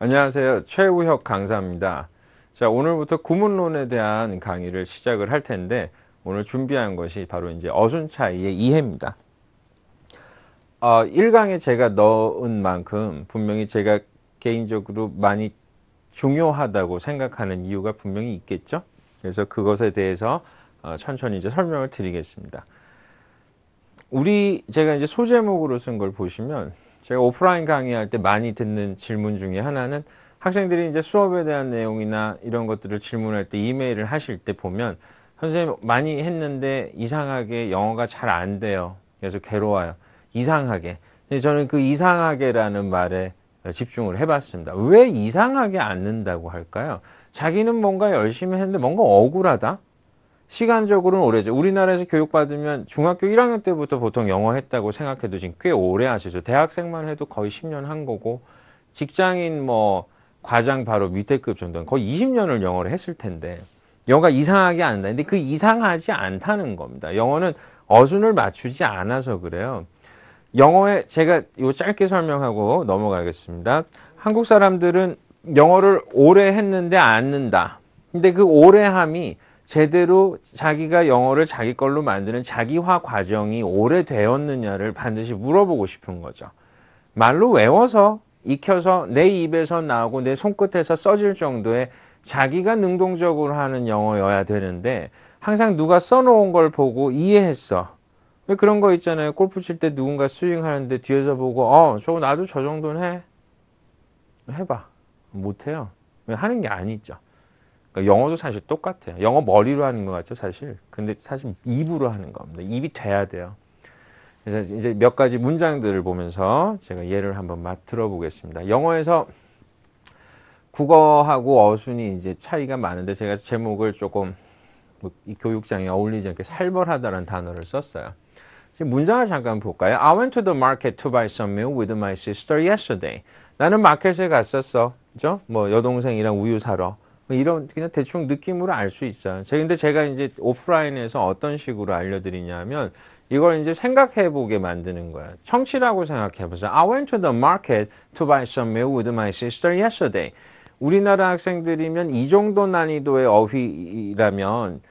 안녕하세요. 최우혁 강사입니다. 자, 오늘부터 구문론에 대한 강의를 시작을 할 텐데 오늘 준비한 것이 바로 이제 어순 차이의 이해입니다. 1강에 제가 넣은 만큼 분명히 제가 개인적으로 많이 중요하다고 생각하는 이유가 분명히 있겠죠. 그래서 그것에 대해서 천천히 이제 설명을 드리겠습니다. 제가 이제 소제목으로 쓴 걸 보시면 제가 오프라인 강의할 때 많이 듣는 질문 중에 하나는 학생들이 이제 수업에 대한 내용이나 이런 것들을 질문할 때 이메일을 하실 때 보면 선생님 많이 했는데 이상하게 영어가 잘 안 돼요. 그래서 괴로워요. 이상하게. 근데 저는 그 이상하게라는 말에 집중을 해봤습니다. 왜 이상하게 안 는다고 할까요? 자기는 뭔가 열심히 했는데 뭔가 억울하다? 시간적으로는 오래죠. 우리나라에서 교육받으면 중학교 1학년 때부터 보통 영어 했다고 생각해도 지금 꽤 오래 하시죠. 대학생만 해도 거의 10년 한 거고, 직장인 과장 바로 밑에 급 정도는 거의 20년을 영어를 했을 텐데, 영어가 이상하게 안 나는데 그 이상하지 않다는 겁니다. 영어는 어순을 맞추지 않아서 그래요. 영어에 제가 요 짧게 설명하고 넘어가겠습니다. 한국 사람들은 영어를 오래 했는데 안 는다. 근데 그 오래함이 제대로 자기가 영어를 자기 걸로 만드는 자기화 과정이 오래되었느냐를 반드시 물어보고 싶은 거죠. 말로 외워서 익혀서 내 입에서 나오고 내 손끝에서 써질 정도의 자기가 능동적으로 하는 영어여야 되는데 항상 누가 써놓은 걸 보고 이해했어. 왜 그런 거 있잖아요. 골프 칠 때 누군가 스윙 하는데 뒤에서 보고 저거 나도 저 정도는 해. 해봐. 못해요. 왜 하는 게 아니죠. 그러니까 영어도 사실 똑같아요. 영어 머리로 하는 것 같죠, 사실. 근데 사실 입으로 하는 겁니다. 입이 돼야 돼요. 그래서 이제 몇 가지 문장들을 보면서 제가 예를 한번 들어보겠습니다. 영어에서 국어하고 어순이 이제 차이가 많은데 제가 제목을 조금 이 교육장에 어울리지 않게 살벌하다는 단어를 썼어요. 지금 문장을 잠깐 볼까요? I went to the market to buy some milk with my sister yesterday. 나는 마켓에 갔었어. 그죠? 여동생이랑 우유 사러. 이런 그냥 대충 느낌으로 알 수 있어요. 근데 제가 이제 오프라인에서 어떤 식으로 알려드리냐면 이걸 이제 생각해 보게 만드는 거예요. 청취라고 생각해 보세요. I went to the market to buy some milk with my sister yesterday. 우리나라 학생들이면 이 정도 난이도의 어휘라면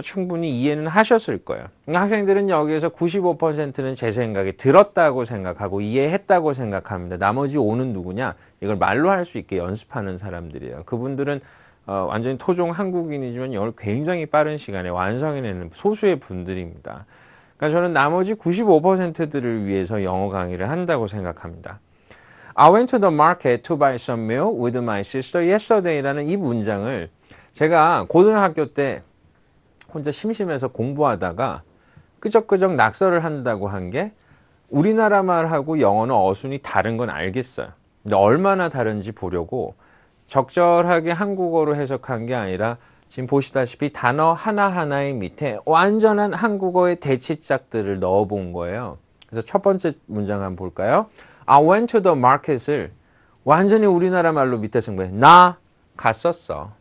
충분히 이해는 하셨을 거예요. 학생들은 여기에서 95%는 제 생각에 들었다고 생각하고 이해했다고 생각합니다. 나머지 5는 누구냐? 이걸 말로 할 수 있게 연습하는 사람들이에요. 그분들은 완전히 토종 한국인이지만 영어를 굉장히 빠른 시간에 완성해내는 소수의 분들입니다. 그러니까 저는 나머지 95%들을 위해서 영어 강의를 한다고 생각합니다. I went to the market to buy some milk with my sister yesterday라는 이 문장을 제가 고등학교 때 혼자 심심해서 공부하다가 끄적끄적 낙서를 한다고 한 게 우리나라 말하고 영어는 어순이 다른 건 알겠어요. 근데 얼마나 다른지 보려고 적절하게 한국어로 해석한 게 아니라 지금 보시다시피 단어 하나하나의 밑에 완전한 한국어의 대치짝들을 넣어본 거예요. 그래서 첫 번째 문장 한번 볼까요? I went to the market을 완전히 우리나라 말로 밑에 쓴 거예요. 나 갔었어.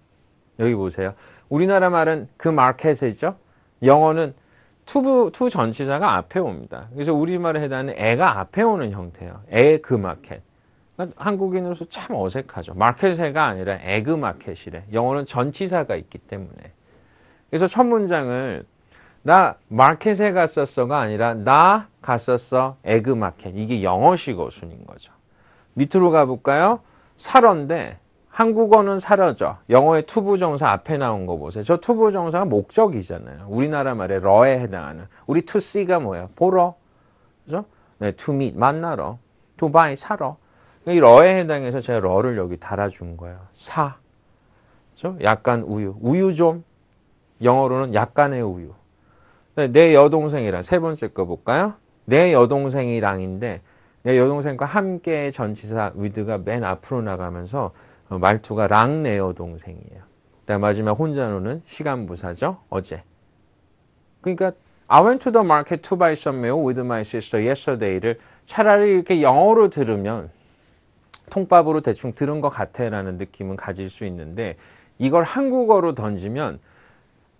여기 보세요. 우리나라 말은 그 마켓이죠. 영어는 투 전치사가 앞에 옵니다. 그래서 우리말에 해당하는 애가 앞에 오는 형태예요. 애 그 마켓. 그러니까 한국인으로서 참 어색하죠. 마켓애가 아니라 에그 마켓이래. 영어는 전치사가 있기 때문에. 그래서 첫 문장을 나 마켓에 갔었어가 아니라 나 갔었어 에그 마켓. 이게 영어식 어순인 거죠. 밑으로 가볼까요? 사러인데 한국어는 사러죠. 영어의 투부정사 앞에 나온 거 보세요. 저 투부정사가 목적이잖아요. 우리나라 말에 러에 해당하는. 우리 to see가 뭐예요? 보러. 그죠? 네, to meet, 만나러. to buy, 사러. 이 러에 해당해서 제가 러를 여기 달아준 거예요. 사. 그죠? 약간 우유. 우유 좀. 영어로는 약간의 우유. 내 여동생이랑 세 번째 거 볼까요? 내 여동생이랑인데 내 여동생과 함께 전치사 with가 맨 앞으로 나가면서 말투가 랑 내 여동생이에요. 그다음 마지막 혼자노는 시간부사죠. 어제. 그러니까 I went to the market to buy some milk with my sister yesterday를 차라리 이렇게 영어로 들으면 통밥으로 대충 들은 것 같아라는 느낌은 가질 수 있는데 이걸 한국어로 던지면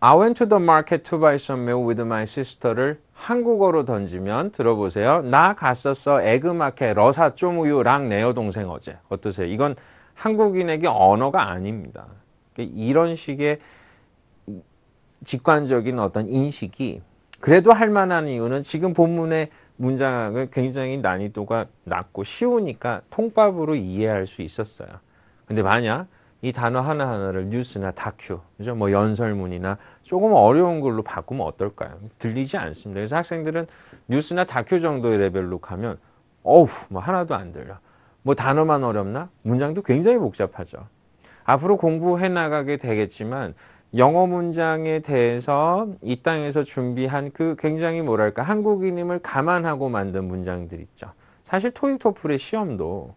I went to the market to buy some milk with my sister를 한국어로 던지면 들어보세요. 나 갔었어 에그마켓 러사 좀 우유랑 내 여동생 어제. 어떠세요? 이건 한국인에게 언어가 아닙니다. 이런 식의 직관적인 어떤 인식이 그래도 할 만한 이유는 지금 본문의 문장은 굉장히 난이도가 낮고 쉬우니까 통밥으로 이해할 수 있었어요. 근데 만약 이 단어 하나하나를 뉴스나 다큐, 그죠? 뭐 연설문이나 조금 어려운 걸로 바꾸면 어떨까요? 들리지 않습니다. 그래서 학생들은 뉴스나 다큐 정도의 레벨로 가면 어우, 뭐 하나도 안 들려. 뭐 단어만 어렵나? 문장도 굉장히 복잡하죠. 앞으로 공부해 나가게 되겠지만 영어 문장에 대해서 이 땅에서 준비한 그 굉장히 뭐랄까 한국인임을 감안하고 만든 문장들 있죠. 사실 토익 토플의 시험도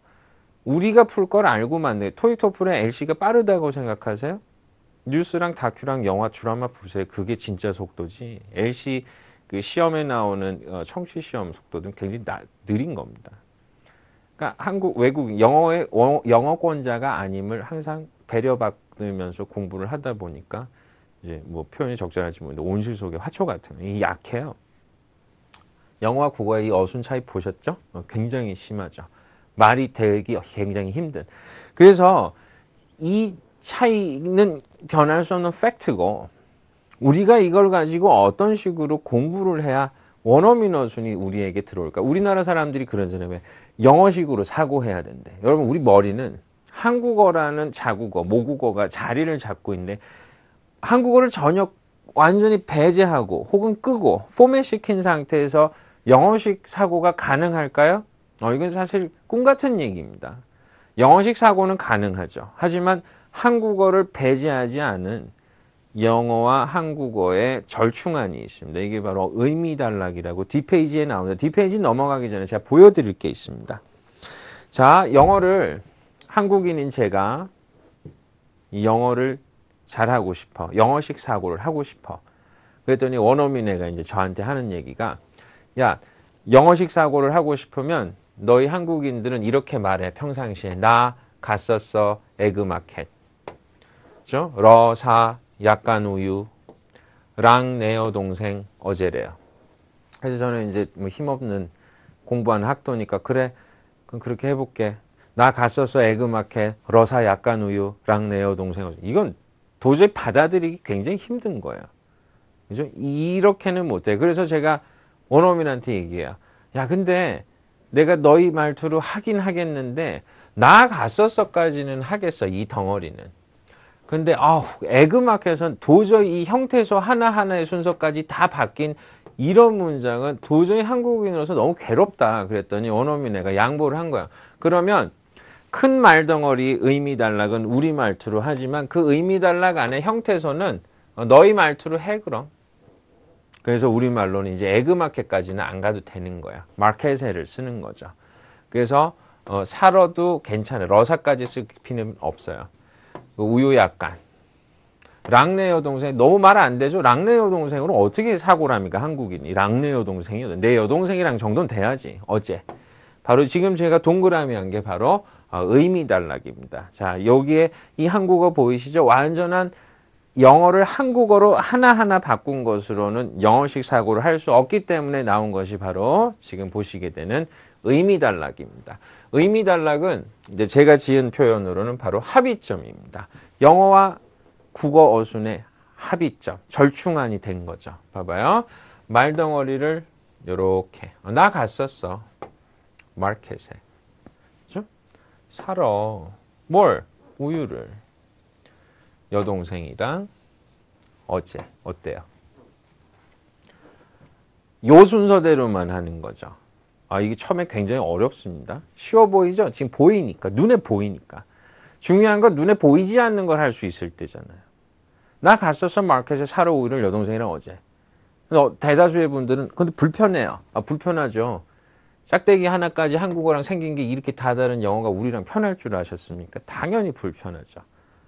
우리가 풀 걸 알고만 내. 토익 토플의 LC가 빠르다고 생각하세요? 뉴스랑 다큐랑 영화 드라마 보세요. 그게 진짜 속도지. LC 그 시험에 나오는 청취 시험 속도는 굉장히 느린 겁니다. 그러니까 한국 외국 영어권자가 아님을 항상 배려받으면서 공부를 하다 보니까 이제 뭐 표현이 적절할지 모르는데 온실 속의 화초 같은 이 약해요. 영어와 국어의 이 어순 차이 보셨죠? 굉장히 심하죠. 말이 되기 굉장히 힘든. 그래서 이 차이는 변할 수 없는 팩트고 우리가 이걸 가지고 어떤 식으로 공부를 해야 원어민 어순이 우리에게 들어올까? 우리나라 사람들이 그러잖아요. 왜 영어식으로 사고해야 된대. 여러분 우리 머리는 한국어라는 자국어, 모국어가 자리를 잡고 있는데 한국어를 전혀 완전히 배제하고 혹은 끄고 포맷시킨 상태에서 영어식 사고가 가능할까요? 이건 사실 꿈 같은 얘기입니다. 영어식 사고는 가능하죠. 하지만 한국어를 배제하지 않은 영어와 한국어의 절충안이 있습니다. 이게 바로 의미 단락이라고 뒷페이지에 나옵니다. 뒷페이지 넘어가기 전에 제가 보여드릴 게 있습니다. 자, 영어를 한국인인 제가 영어를 잘하고 싶어. 영어식 사고를 하고 싶어. 그랬더니 원어민 애가 이제 저한테 하는 얘기가 야, 영어식 사고를 하고 싶으면 너희 한국인들은 이렇게 말해. 평상시에 나 갔었어 에그마켓. 그죠? 러사 약간 우유 랑 내 여동생 어제래요. 그래서 저는 이제 뭐 힘없는 공부하는 학도니까 그래 그럼 그렇게 해볼게. 나 갔었어 에그마켓 러사 약간 우유 랑 내 여동생 어제. 이건 도저히 받아들이기 굉장히 힘든 거예요. 그죠? 이렇게는 못해. 그래서 제가 원어민한테 얘기해요. 야 근데 내가 너희 말투로 하긴 하겠는데 나 갔었어까지는 하겠어. 이 덩어리는. 근데 에그마켓은 도저히 이 형태소 하나하나의 순서까지 다 바뀐 이런 문장은 도저히 한국인으로서 너무 괴롭다. 그랬더니 원어민 애가 양보를 한 거야. 그러면 큰 말덩어리 의미 단락은 우리 말투로 하지만 그 의미 단락 안에 형태소는 너희 말투로 해 그럼. 그래서 우리말로는 이제 에그마켓까지는 안 가도 되는 거야. 마켓을 쓰는 거죠. 그래서 사러도 괜찮아요. 러사까지 쓸 필요는 없어요. 우유 약간. 랑네 여동생 너무 말 안 되죠. 랑네 여동생으로 어떻게 사고를 합니까? 한국인이. 랑네 여동생이요. 내 여동생이랑 정도는 돼야지. 어제. 바로 지금 제가 동그라미 한 게 바로 의미 단락입니다. 자, 여기에 이 한국어 보이시죠? 완전한 영어를 한국어로 하나하나 바꾼 것으로는 영어식 사고를 할 수 없기 때문에 나온 것이 바로 지금 보시게 되는 의미 단락입니다. 의미 단락은 이제 제가 지은 표현으로는 바로 합의점입니다. 영어와 국어 어순의 합의점, 절충안이 된 거죠. 봐봐요. 말덩어리를 이렇게 나 갔었어. 마켓에. 그죠? 사러. 뭘? 우유를. 여동생이랑 어제. 어때요? 요 순서대로만 하는 거죠. 이게 처음에 굉장히 어렵습니다. 쉬워 보이죠? 지금 보이니까. 눈에 보이니까. 중요한 건 눈에 보이지 않는 걸 할 수 있을 때잖아요. 나 갔었어 마켓에 사러 우유를 여동생이랑 어제. 대다수의 분들은 근데 불편해요. 불편하죠. 짝대기 하나까지 한국어랑 생긴 게 이렇게 다 다른 영어가 우리랑 편할 줄 아셨습니까? 당연히 불편하죠.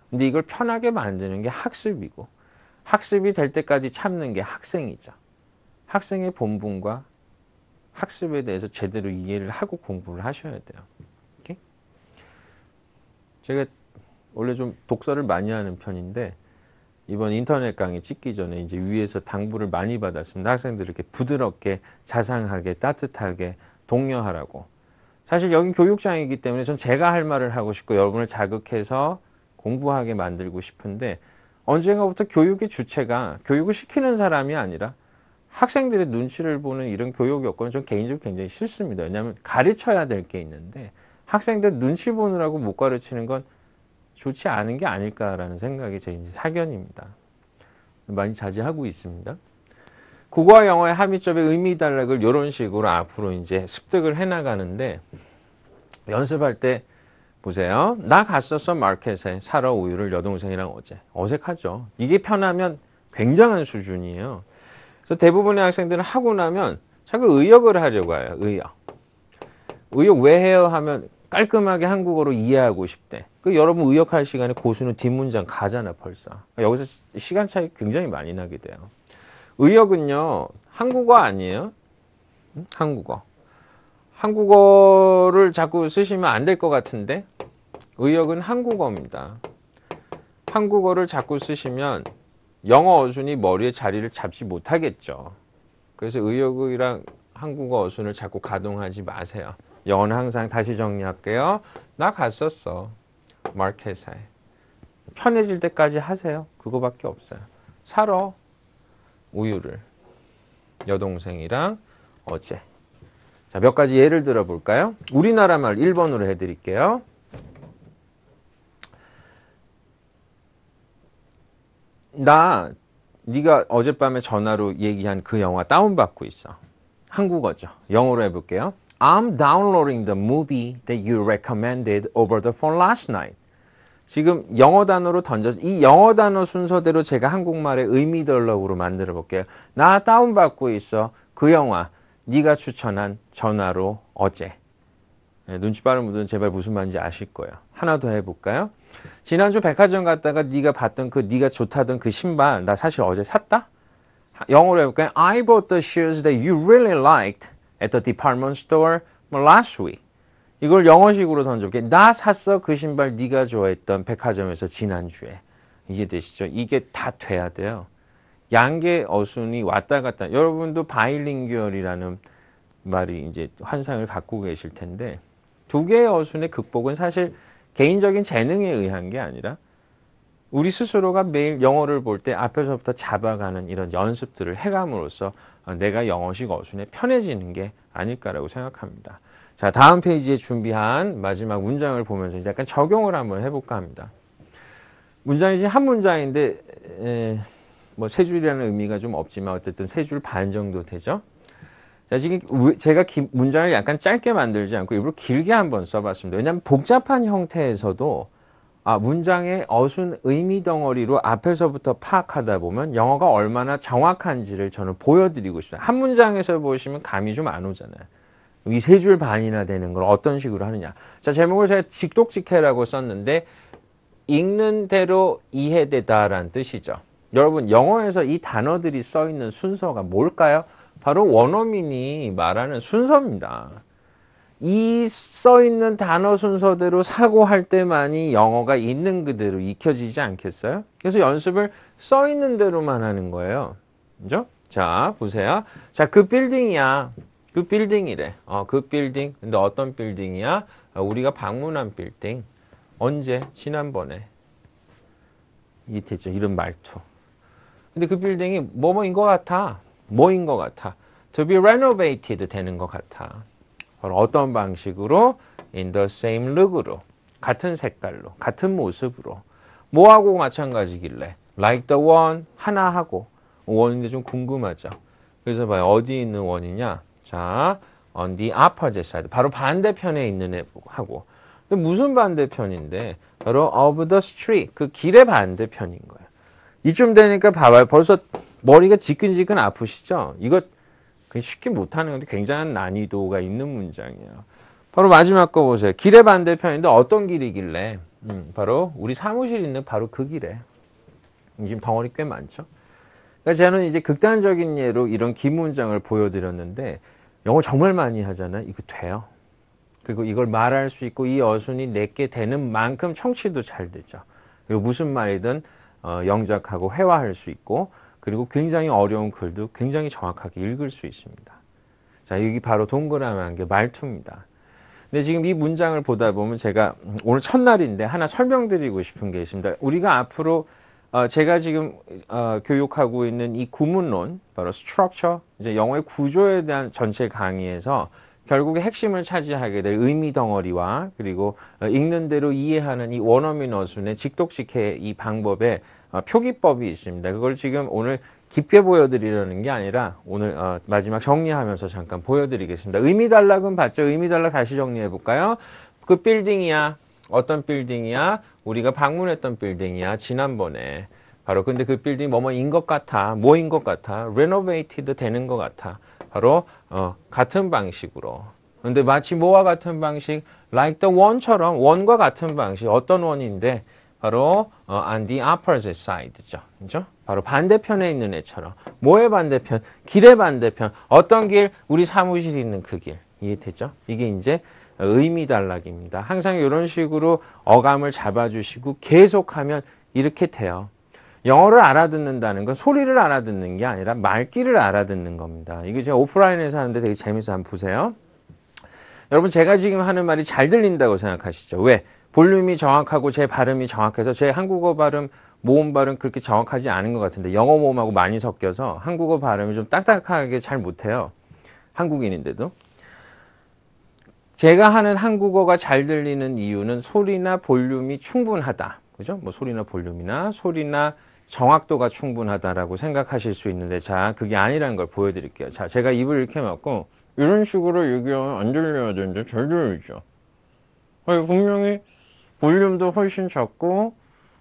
근데 이걸 편하게 만드는 게 학습이고 학습이 될 때까지 참는 게 학생이죠. 학생의 본분과 학습에 대해서 제대로 이해를 하고 공부를 하셔야 돼요. 오케이? 제가 원래 좀 독서를 많이 하는 편인데 이번 인터넷 강의 찍기 전에 이제 위에서 당부를 많이 받았습니다. 학생들을 이렇게 부드럽게, 자상하게, 따뜻하게 독려하라고. 사실 여기 교육장이기 때문에 전 제가 할 말을 하고 싶고 여러분을 자극해서 공부하게 만들고 싶은데 언젠가부터 교육의 주체가 교육을 시키는 사람이 아니라 학생들의 눈치를 보는 이런 교육 여건은 전 개인적으로 굉장히 싫습니다. 왜냐하면 가르쳐야 될 게 있는데 학생들 눈치 보느라고 못 가르치는 건 좋지 않은 게 아닐까라는 생각이 제 사견입니다. 많이 자제하고 있습니다. 국어와 영어의 함의점의 의미 단락을 이런 식으로 앞으로 이제 습득을 해나가는데 연습할 때 보세요. 나 갔었어 마켓에 사러 우유를 여동생이랑 어제. 어색하죠. 이게 편하면 굉장한 수준이에요. 그래서 대부분의 학생들은 하고 나면 자꾸 의역을 하려고 해요. 의역. 의역 왜 해요 하면 깔끔하게 한국어로 이해하고 싶대. 그 여러분 의역할 시간에 고수는 뒷문장 가잖아 벌써. 여기서 시간 차이 굉장히 많이 나게 돼요. 의역은요. 한국어 아니에요. 한국어. 한국어를 자꾸 쓰시면 안 될 것 같은데 의역은 한국어입니다. 한국어를 자꾸 쓰시면 영어 어순이 머리에 자리를 잡지 못하겠죠. 그래서 의역이랑 한국어 어순을 자꾸 가동하지 마세요. 영어는 항상 다시 정리할게요. 나 갔었어. 마켓에. 편해질 때까지 하세요. 그거밖에 없어요. 사러 우유를 여동생이랑 어제. 자, 몇 가지 예를 들어 볼까요? 우리나라 말 1번으로 해드릴게요. 네가 어젯밤에 전화로 얘기한 그 영화 다운받고 있어. 한국어죠. 영어로 해볼게요. I'm downloading the movie that you recommended over the phone last night. 지금 영어 단어로 던져서 이 영어 단어 순서대로 제가 한국말의 의미덜럭으로 만들어 볼게요. 나 다운받고 있어. 그 영화 네가 추천한 전화로 어제. 네, 눈치 빠른 분들은 제발 무슨 말인지 아실 거예요. 하나 더 해볼까요? 지난주 백화점 갔다가 네가 봤던 네가 좋다던 그 신발 나 사실 어제 샀다? 영어로 해볼까요? I bought the shoes that you really liked at the department store last week. 이걸 영어식으로 던져볼게요. 나 샀어 그 신발 네가 좋아했던 백화점에서 지난주에. 이해되시죠? 이게 다 돼야 돼요. 양계 어순이 왔다 갔다. 여러분도 바이링규얼이라는 말이 이제 환상을 갖고 계실 텐데 두 개의 어순의 극복은 사실 개인적인 재능에 의한 게 아니라 우리 스스로가 매일 영어를 볼 때 앞에서부터 잡아가는 이런 연습들을 해감으로써 내가 영어식 어순에 편해지는 게 아닐까라고 생각합니다. 자, 다음 페이지에 준비한 마지막 문장을 보면서 이제 약간 적용을 한번 해볼까 합니다. 문장이 지금 한 문장인데 뭐 세 줄이라는 의미가 좀 없지만 어쨌든 세 줄 반 정도 되죠. 자, 지금 제가 문장을 약간 짧게 만들지 않고 일부러 길게 한번 써봤습니다. 왜냐하면 복잡한 형태에서도 문장의 어순 의미 덩어리로 앞에서부터 파악하다 보면 영어가 얼마나 정확한지를 저는 보여드리고 싶어요. 한 문장에서 보시면 감이 좀 안 오잖아요. 이 세 줄 반이나 되는 걸 어떤 식으로 하느냐. 자, 제목을 제가 직독직해라고 썼는데 읽는 대로 이해되다라는 뜻이죠. 여러분 영어에서 이 단어들이 써 있는 순서가 뭘까요? 바로 원어민이 말하는 순서입니다. 이 써 있는 단어 순서대로 사고할 때만이 영어가 있는 그대로 익혀지지 않겠어요? 그래서 연습을 써 있는 대로만 하는 거예요. 그죠? 자, 보세요. 자, 그 빌딩이야. 그 빌딩이래. 그 빌딩. 근데 어떤 빌딩이야? 우리가 방문한 빌딩. 언제? 지난번에. 이게 됐죠. 이런 말투. 근데 그 빌딩이 뭐뭐인 것 같아. 뭐인 것 같아. To be renovated 되는 것 같아. 바로 어떤 방식으로? In the same look으로. 같은 색깔로. 같은 모습으로. 뭐하고 마찬가지길래? Like the one. 하나 하고. 원인데 좀 궁금하죠. 그래서 봐요. 어디 있는 원이냐? 자, on the opposite side. 바로 반대편에 있는 애 하고. 근데 무슨 반대편인데? 바로 of the street. 그 길의 반대편인 거예요. 이쯤 되니까 봐봐요. 벌써 머리가 지끈지끈 아프시죠? 이거 쉽게 못하는 건데 굉장한 난이도가 있는 문장이에요. 바로 마지막 거 보세요. 길의 반대편인데 어떤 길이길래? 바로 우리 사무실 있는 바로 그 길에. 지금 덩어리 꽤 많죠? 그러니까 저는 이제 극단적인 예로 이런 긴 문장을 보여드렸는데 영어 정말 많이 하잖아요. 이거 돼요. 그리고 이걸 말할 수 있고 이 어순이 내게 되는 만큼 청취도 잘 되죠. 그리고 무슨 말이든 영작하고 회화할 수 있고 그리고 굉장히 어려운 글도 굉장히 정확하게 읽을 수 있습니다. 자, 여기 바로 동그라미한 게 말투입니다. 근데 지금 이 문장을 보다 보면 제가 오늘 첫날인데 하나 설명드리고 싶은 게 있습니다. 우리가 앞으로 제가 지금 교육하고 있는 이 구문론, 바로 structure, 이제 영어의 구조에 대한 전체 강의에서 결국에 핵심을 차지하게 될 의미 덩어리와 그리고 읽는 대로 이해하는 이 원어민 어순의 직독식의 이 방법에 표기법이 있습니다. 그걸 지금 오늘 깊게 보여드리려는 게 아니라 오늘 마지막 정리하면서 잠깐 보여드리겠습니다. 의미 단락은 봤죠? 의미 단락 다시 정리해 볼까요? 그 빌딩이야. 어떤 빌딩이야? 우리가 방문했던 빌딩이야. 지난번에. 바로 근데 그 빌딩 뭐뭐인 것 같아. 뭐인 것 같아. renovated 되는 것 같아. 바로 같은 방식으로. 근데 마치 뭐와 같은 방식? like the one처럼 원과 같은 방식. 어떤 원인데? 바로 on the opposite side죠. 그죠? 바로 반대편에 있는 애처럼. 뭐의 반대편? 길의 반대편. 어떤 길? 우리 사무실이 있는 그 길. 이해되죠? 이게 이제 의미 단락입니다. 항상 이런 식으로 어감을 잡아주시고 계속하면 이렇게 돼요. 영어를 알아듣는다는 건 소리를 알아듣는 게 아니라 말귀를 알아듣는 겁니다. 이게 제가 오프라인에서 하는데 되게 재밌어요. 한번 보세요. 여러분 제가 지금 하는 말이 잘 들린다고 생각하시죠? 왜? 볼륨이 정확하고 제 발음이 정확해서 제 한국어 발음, 모음 발음 그렇게 정확하지 않은 것 같은데 영어 모음하고 많이 섞여서 한국어 발음이 좀 딱딱하게 잘 못해요. 한국인인데도. 제가 하는 한국어가 잘 들리는 이유는 소리나 볼륨이 충분하다. 그죠? 뭐 소리나 볼륨이나 소리나 정확도가 충분하다라고 생각하실 수 있는데 자, 그게 아니라는 걸 보여드릴게요. 자, 제가 입을 이렇게 막고 이런 식으로 얘기하면 안 들려야 되는데 잘 들리죠? 분명히 볼륨도 훨씬 작고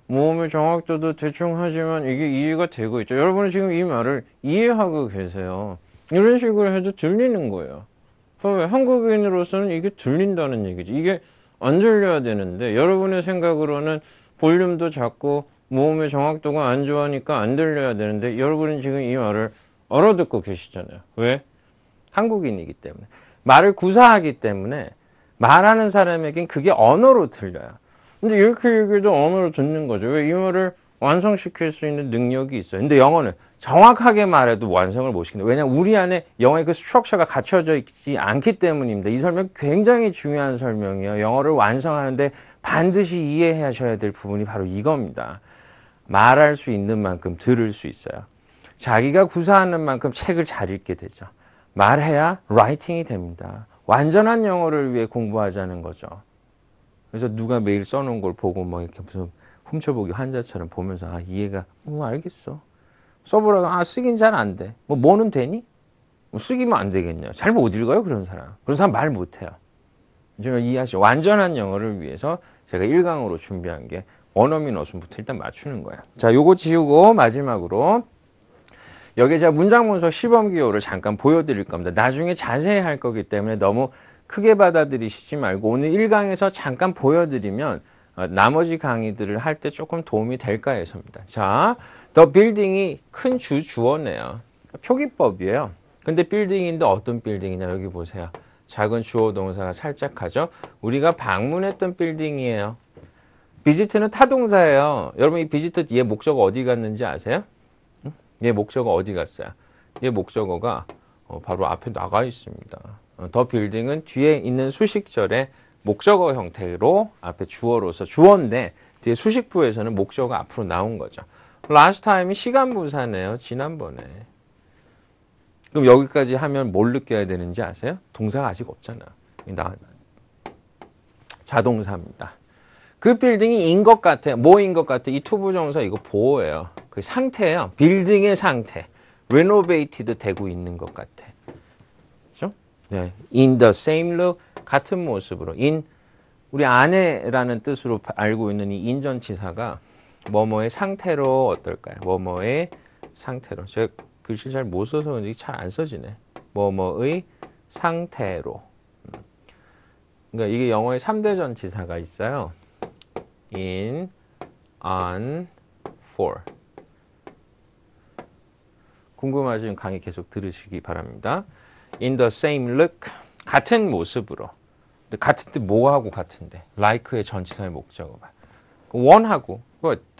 모음의 정확도도 대충 하지만 이게 이해가 되고 있죠. 여러분은 지금 이 말을 이해하고 계세요. 이런 식으로 해도 들리는 거예요. 한국인으로서는 이게 들린다는 얘기지. 이게 안 들려야 되는데 여러분의 생각으로는 볼륨도 작고 모음의 정확도가 안 좋아하니까 안 들려야 되는데 여러분은 지금 이 말을 알아듣고 계시잖아요. 왜? 한국인이기 때문에. 말을 구사하기 때문에 말하는 사람에겐 그게 언어로 들려요. 근데 이렇게 얘기해도 언어로 듣는 거죠. 왜? 이 말을 완성시킬 수 있는 능력이 있어요. 근데 영어는 정확하게 말해도 완성을 못 시킨다. 왜냐하면 우리 안에 영어의 그 스트럭처가 갖춰져 있지 않기 때문입니다. 이 설명 굉장히 중요한 설명이에요. 영어를 완성하는데 반드시 이해하셔야 될 부분이 바로 이겁니다. 말할 수 있는 만큼 들을 수 있어요. 자기가 구사하는 만큼 책을 잘 읽게 되죠. 말해야 라이팅이 됩니다. 완전한 영어를 위해 공부하자는 거죠. 그래서 누가 메일 써놓은 걸 보고 뭐 이렇게 무슨 훔쳐보기 환자처럼 보면서 아 이해가 알겠어. 써보라고 쓰긴 잘 안 돼. 뭐는 되니? 쓰기만 안 되겠냐. 잘 못 읽어요 그런 사람. 그런 사람 말 못해요. 좀 이해하시죠. 완전한 영어를 위해서 제가 1강으로 준비한 게 원어민 어순부터 일단 맞추는 거예요. 자, 요거 지우고 마지막으로 여기 제가 문장 분석 시범 기호를 잠깐 보여드릴 겁니다. 나중에 자세히 할 거기 때문에 너무 크게 받아들이시지 말고 오늘 1강에서 잠깐 보여드리면 나머지 강의들을 할 때 조금 도움이 될까 해서입니다. 자, the building이 큰 주어네요. 표기법이에요. 근데 빌딩인데 어떤 빌딩이냐 여기 보세요. 작은 주어 동사가 살짝 하죠. 우리가 방문했던 빌딩이에요. 비지트는 타동사예요. 여러분 이 비지트 얘 목적어 어디 갔는지 아세요? 얘 목적어 어디 갔어요? 얘 목적어가 바로 앞에 나가 있습니다. 더 빌딩은 뒤에 있는 수식절의 목적어 형태로 앞에 주어로서 주어인데 뒤에 수식부에서는 목적어 앞으로 나온 거죠. last time이 시간부사네요. 지난번에. 그럼 여기까지 하면 뭘 느껴야 되는지 아세요? 동사가 아직 없잖아. 자동사입니다. 그 빌딩이 인 것 같아. 뭐인 것 같아? 이 투부정사 이거 보호예요. 그 상태예요. 빌딩의 상태. renovated 되고 있는 것 같아. 그렇죠? 네. In the same look. 같은 모습으로. in 우리 안에라는 뜻으로 알고 있는 이 인전치사가 뭐뭐의 상태로 어떨까요? 뭐뭐의 상태로. 제가 글씨 잘 못 써서 그런지 잘 안 써지네. 뭐뭐의 상태로. 그러니까 이게 영어에 3대 전치사가 있어요. in, on, for. 궁금하시면 강의 계속 들으시기 바랍니다. In the same look. 같은 모습으로. 근데 같은 때 뭐하고 같은데? like의 전치사의 목적어가. 원하고.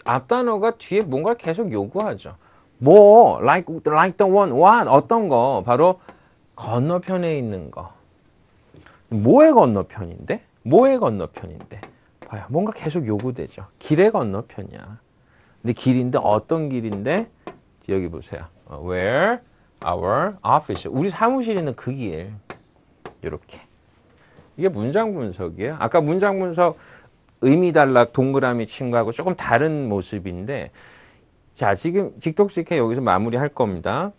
앞 단어가 뒤에 뭔가를 계속 요구하죠. 뭐, like the one, 어떤 거? 바로 건너편에 있는 거. 뭐의 건너편인데? 뭐의 건너편인데? 봐요. 뭔가 계속 요구되죠. 길의 건너편이야. 근데 길인데 어떤 길인데? 여기 보세요. Where our office. 우리 사무실에 있는 그 길. 이렇게. 이게 문장 분석이에요. 아까 문장 분석 의미 단락 동그라미 친 거하고 조금 다른 모습인데 자, 지금 직독직해 여기서 마무리할 겁니다.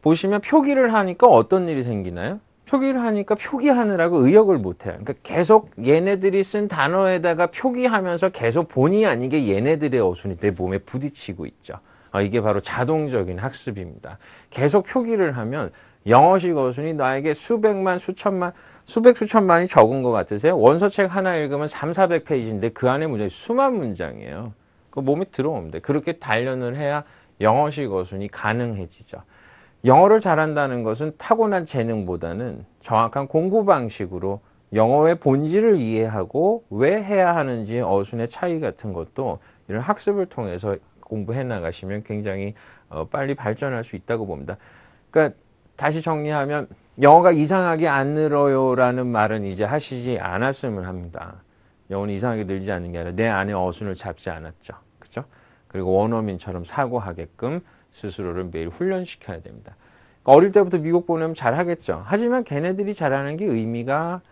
보시면 표기를 하니까 어떤 일이 생기나요? 표기를 하니까 표기하느라고 의역을 못해요. 그러니까 계속 얘네들이 쓴 단어에다가 표기하면서 계속 본의 아니게 얘네들의 어순이 내 몸에 부딪히고 있죠. 이게 바로 자동적인 학습입니다. 계속 표기를 하면 영어식 어순이 나에게 수백만, 수천만, 수천만이 적은 것 같으세요? 원서책 하나 읽으면 300~400페이지인데 그 안에 문장이 수만 문장이에요. 그 몸에 들어옵니다. 그렇게 단련을 해야 영어식 어순이 가능해지죠. 영어를 잘한다는 것은 타고난 재능보다는 정확한 공부 방식으로 영어의 본질을 이해하고 왜 해야 하는지 어순의 차이 같은 것도 이런 학습을 통해서 공부해 나가시면 굉장히 빨리 발전할 수 있다고 봅니다. 그러니까 다시 정리하면 영어가 이상하게 안 늘어요라는 말은 이제 하시지 않았으면 합니다. 영어는 이상하게 늘지 않는 게 아니라 내 안에 어순을 잡지 않았죠. 그렇죠? 그리고 원어민처럼 사고하게끔 스스로를 매일 훈련시켜야 됩니다. 그러니까 어릴 때부터 미국 보내면 잘하겠죠. 하지만 걔네들이 잘하는 게 의미가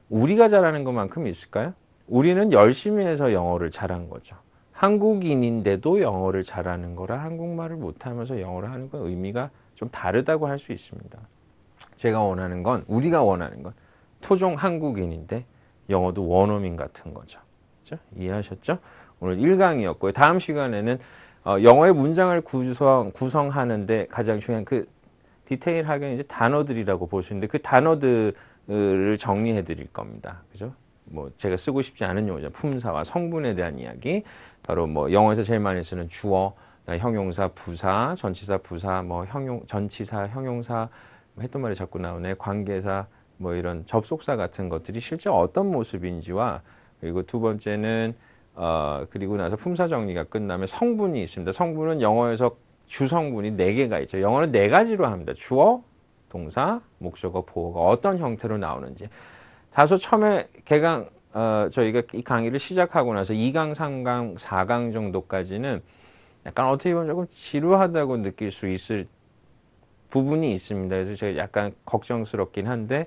우리가 잘하는 것만큼 있을까요? 우리는 열심히 해서 영어를 잘한 거죠. 한국인인데도 영어를 잘하는 거라 한국말을 못하면서 영어를 하는 건 의미가 좀 다르다고 할 수 있습니다. 제가 원하는 건 우리가 원하는 건 토종 한국인인데 영어도 원어민 같은 거죠. 그렇죠? 이해하셨죠? 오늘 1강이었고요. 다음 시간에는 영어의 문장을 구성하는데 가장 중요한 그 디테일하게 이제 단어들이라고 볼 수 있는데 그 단어들을 정리해 드릴 겁니다. 그죠? 뭐 제가 쓰고 싶지 않은 용어죠. 품사와 성분에 대한 이야기. 바로 뭐 영어에서 제일 많이 쓰는 주어, 형용사, 부사, 전치사, 부사, 뭐 전치사, 형용사, 했던 말이 자꾸 나오네. 관계사, 뭐 이런 접속사 같은 것들이 실제 어떤 모습인지와 그리고 두 번째는 그리고 나서 품사 정리가 끝나면 성분이 있습니다. 성분은 영어에서 주성분이 4개가 있죠. 영어는 4가지로 합니다. 주어, 동사, 목적어, 보어가 어떤 형태로 나오는지. 다소 처음에 개강 저희가 이 강의를 시작하고 나서 2강, 3강, 4강 정도까지는 약간 어떻게 보면 조금 지루하다고 느낄 수 있을 부분이 있습니다. 그래서 제가 약간 걱정스럽긴 한데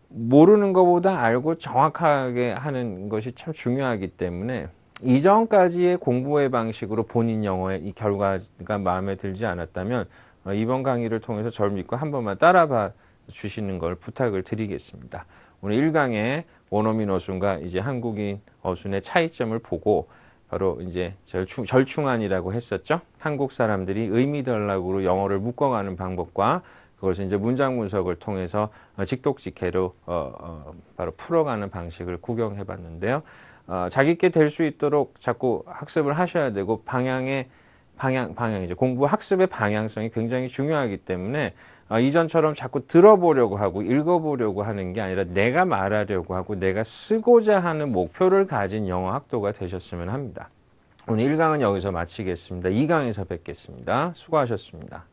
모르는 것보다 알고 정확하게 하는 것이 참 중요하기 때문에 이전까지의 공부의 방식으로 본인 영어의 이 결과가 마음에 들지 않았다면 이번 강의를 통해서 저를 믿고 한 번만 따라봐 주시는 걸 부탁을 드리겠습니다. 오늘 1강의 원어민 어순과 이제 한국인 어순의 차이점을 보고 바로 이제 절충안이라고 했었죠. 한국 사람들이 의미단락으로 영어를 묶어가는 방법과 그것을 이제 문장 분석을 통해서 직독직해로 바로 풀어가는 방식을 구경해 봤는데요. 자기께 될 수 있도록 자꾸 학습을 하셔야 되고 방향이죠. 공부 학습의 방향성이 굉장히 중요하기 때문에 이전처럼 자꾸 들어보려고 하고 읽어보려고 하는 게 아니라 내가 말하려고 하고 내가 쓰고자 하는 목표를 가진 영어 학도가 되셨으면 합니다. 오늘 1강은 여기서 마치겠습니다. 2강에서 뵙겠습니다. 수고하셨습니다.